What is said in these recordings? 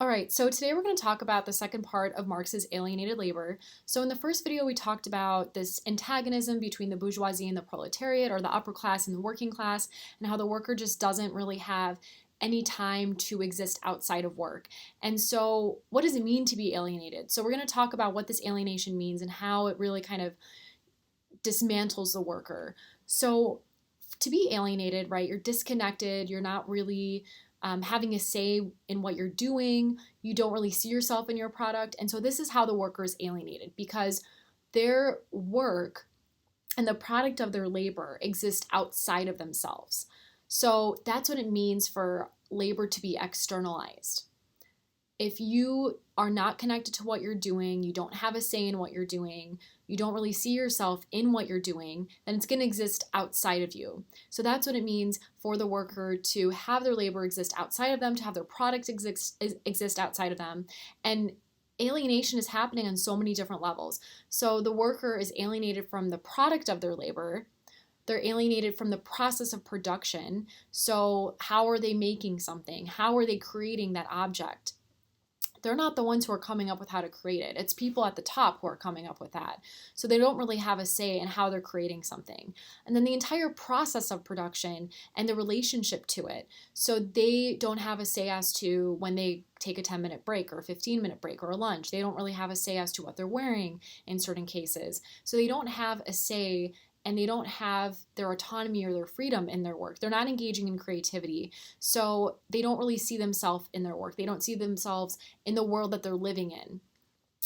All right, so today we're going to talk about the second part of Marx's alienated labor. So in the first video, we talked about this antagonism between the bourgeoisie and the proletariat, or the upper class and the working class, and how the worker just doesn't really have any time to exist outside of work. And so what does it mean to be alienated? So we're going to talk about what this alienation means and how it really kind of dismantles the worker. So to be alienated, right, you're disconnected, you're not really having a say in what you're doing, you don't really see yourself in your product. And so this is how the worker is alienated, because their work and the product of their labor exist outside of themselves. So that's what it means for labor to be externalized. If you are not connected to what you're doing, you don't have a say in what you're doing, you don't really see yourself in what you're doing, then it's going to exist outside of you. So that's what it means for the worker to have their labor exist outside of them, to have their product exist outside of them. And alienation is happening on so many different levels. So the worker is alienated from the product of their labor. They're alienated from the process of production. So how are they making something? How are they creating that object? They're not the ones who are coming up with how to create it. It's people at the top who are coming up with that. So they don't really have a say in how they're creating something. And then the entire process of production and the relationship to it. So they don't have a say as to when they take a 10-minute break or a 15-minute break or a lunch. They don't really have a say as to what they're wearing in certain cases. So they don't have a say, and they don't have their autonomy or their freedom in their work. They're not engaging in creativity. So they don't really see themselves in their work. They don't see themselves in the world that they're living in.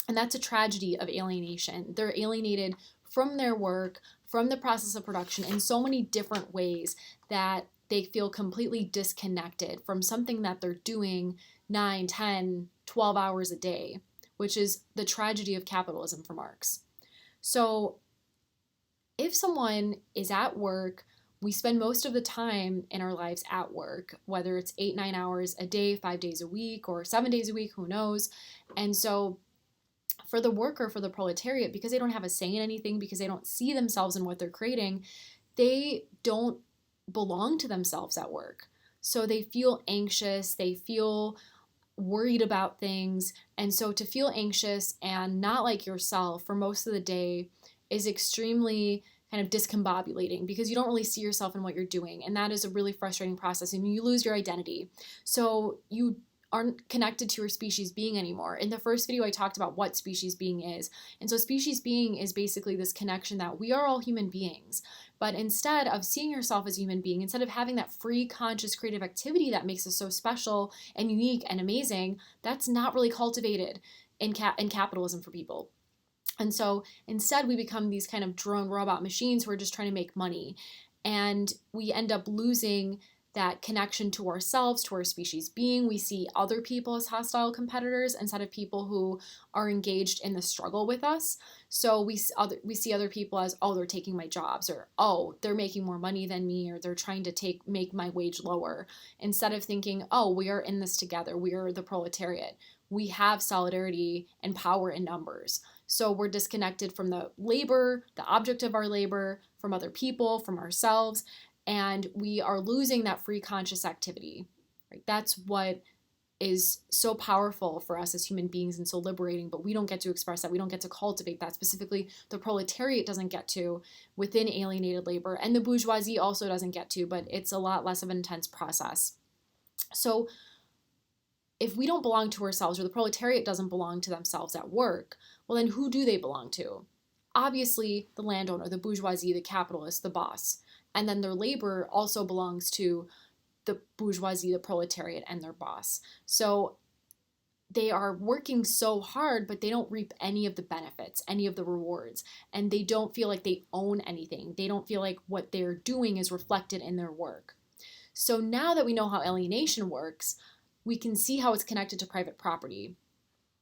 And that's a tragedy of alienation. They're alienated from their work, from the process of production in so many different ways that they feel completely disconnected from something that they're doing 9, 10, 12 hours a day, which is the tragedy of capitalism for Marx. So if someone is at work, we spend most of the time in our lives at work, whether it's 8, 9 hours a day, 5 days a week, or 7 days a week, who knows? And so for the worker, for the proletariat, because they don't have a say in anything, because they don't see themselves in what they're creating, they don't belong to themselves at work. So they feel anxious, they feel worried about things. And so to feel anxious and not like yourself for most of the day is extremely kind of discombobulating, because you don't really see yourself in what you're doing. And that is a really frustrating process, and you lose your identity. So you aren't connected to your species being anymore. In the first video, I talked about what species being is. And so species being is basically this connection that we are all human beings. But instead of seeing yourself as a human being, instead of having that free, conscious, creative activity that makes us so special and unique and amazing, that's not really cultivated in capitalism for people. And so instead we become these kind of drone robot machines who are just trying to make money. And we end up losing that connection to ourselves, to our species being. We see other people as hostile competitors instead of people who are engaged in the struggle with us. So we see other people as, oh, they're taking my jobs, or, oh, they're making more money than me, or they're trying to make my wage lower, instead of thinking, oh, we are in this together. We are the proletariat. We have solidarity and power in numbers. So we're disconnected from the labor, the object of our labor, from other people, from ourselves, and we are losing that free conscious activity. Right? That's what is so powerful for us as human beings and so liberating, but we don't get to express that. We don't get to cultivate that. Specifically, the proletariat doesn't get to within alienated labor, and the bourgeoisie also doesn't get to, but it's a lot less of an intense process. So if we don't belong to ourselves, or the proletariat doesn't belong to themselves at work, well, then who do they belong to? Obviously, the landowner, the bourgeoisie, the capitalist, the boss. And then their labor also belongs to the bourgeoisie, the proletariat, and their boss. So they are working so hard, but they don't reap any of the benefits, any of the rewards. And they don't feel like they own anything. They don't feel like what they're doing is reflected in their work. So now that we know how alienation works, we can see how it's connected to private property.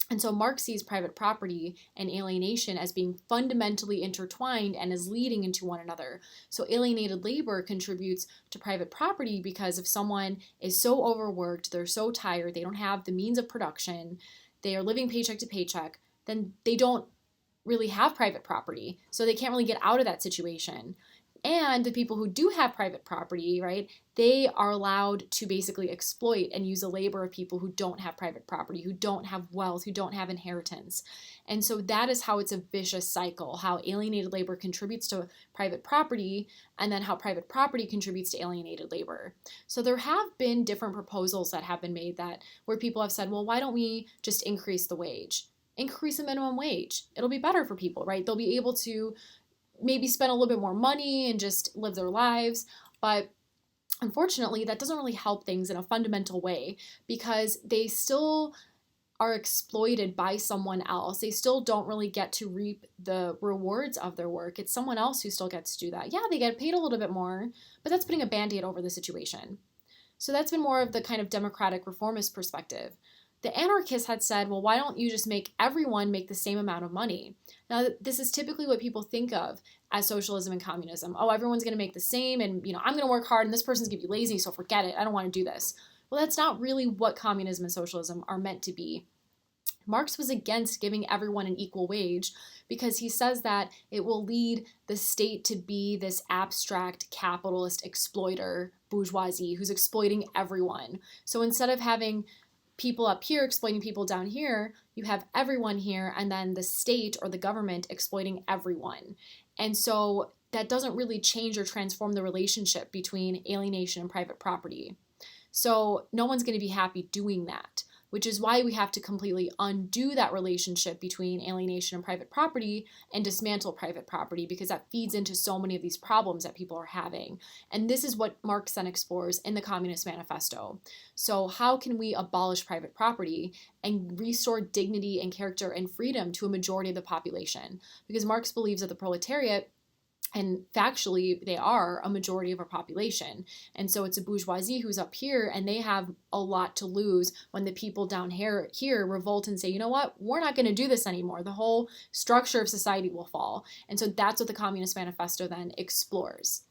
And so Marx sees private property and alienation as being fundamentally intertwined and as leading into one another. So alienated labor contributes to private property, because if someone is so overworked, they're so tired, they don't have the means of production, they are living paycheck to paycheck, then they don't really have private property. So they can't really get out of that situation. And the people who do have private property, right, they are allowed to basically exploit and use the labor of people who don't have private property, who don't have wealth, who don't have inheritance. And so that is how it's a vicious cycle, how alienated labor contributes to private property, and then how private property contributes to alienated labor. So there have been different proposals that have been made that where people have said, well, why don't we just increase the wage? Increase the minimum wage. It'll be better for people, right? They'll be able to maybe spend a little bit more money and just live their lives. But unfortunately, that doesn't really help things in a fundamental way because they still are exploited by someone else. They still don't really get to reap the rewards of their work. It's someone else who still gets to do that. Yeah, they get paid a little bit more, but that's putting a band-aid over the situation. So that's been more of the kind of democratic reformist perspective. The anarchists had said, well, why don't you just make everyone make the same amount of money? Now, this is typically what people think of as socialism and communism. Oh, everyone's going to make the same, and I'm going to work hard, and this person's going to be lazy, so forget it. I don't want to do this. Well, that's not really what communism and socialism are meant to be. Marx was against giving everyone an equal wage because he says that it will lead the state to be this abstract capitalist exploiter bourgeoisie who's exploiting everyone. So instead of having people up here exploiting people down here, you have everyone here and then the state or the government exploiting everyone. And so that doesn't really change or transform the relationship between alienation and private property. So no one's going to be happy doing that, which is why we have to completely undo that relationship between alienation and private property and dismantle private property because that feeds into so many of these problems that people are having. And this is what Marx then explores in the Communist Manifesto. So how can we abolish private property and restore dignity and character and freedom to a majority of the population? Because Marx believes that the proletariat, and factually, they are a majority of our population. And so it's a bourgeoisie who's up here, and they have a lot to lose when the people down here revolt and say, you know what, we're not going to do this anymore. The whole structure of society will fall. And so that's what the Communist Manifesto then explores.